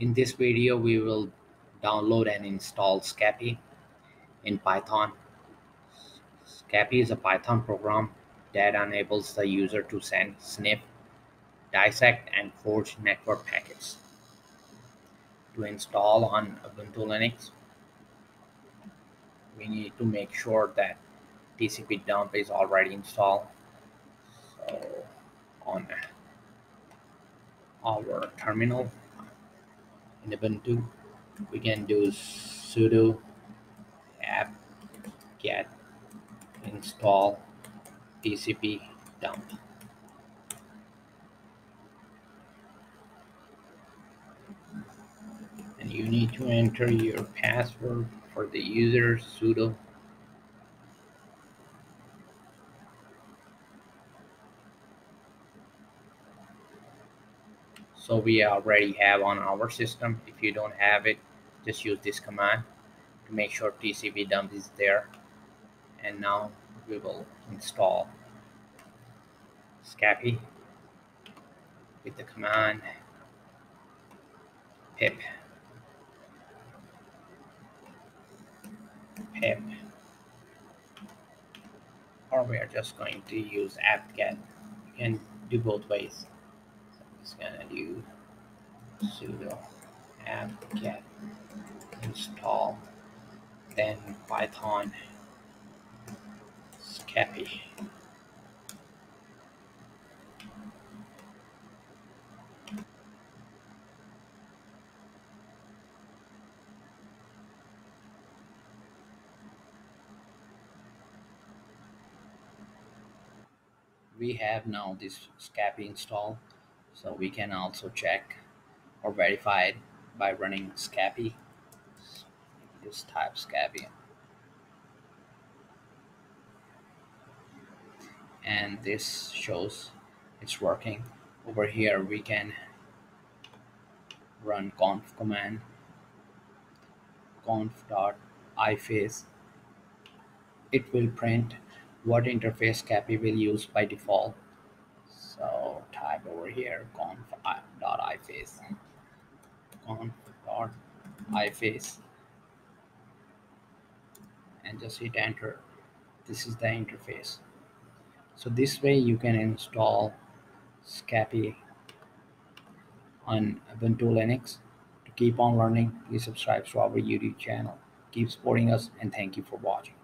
In this video, we will download and install Scapy in Python. Scapy is a Python program that enables the user to send, sniff, dissect, and forge network packets. To install on Ubuntu Linux, we need to make sure that TCP dump is already installed. So on our terminal in Ubuntu, we can do sudo apt-get install TCP dump. And you need to enter your password for the user sudo. So we already have on our system. If you don't have it, just use this command to make sure TCP dump is there. And now we will install Scapy with the command pip or we are just going to use apt-get. You can do both ways. So I'm just gonna do sudo apt-get install, then Python Scapy. We have now this Scapy installed, so we can also check or verify it by running Scapy. So just type Scapy, and this shows it's working. Over here we can run conf command, conf.iface. It will print what interface Scapy will use by default. So type over here conf.iface, conf.iface, and just hit enter. This is the interface. So this way you can install Scapy on Ubuntu Linux. To keep on learning, please subscribe to our YouTube channel. Keep supporting us, and thank you for watching.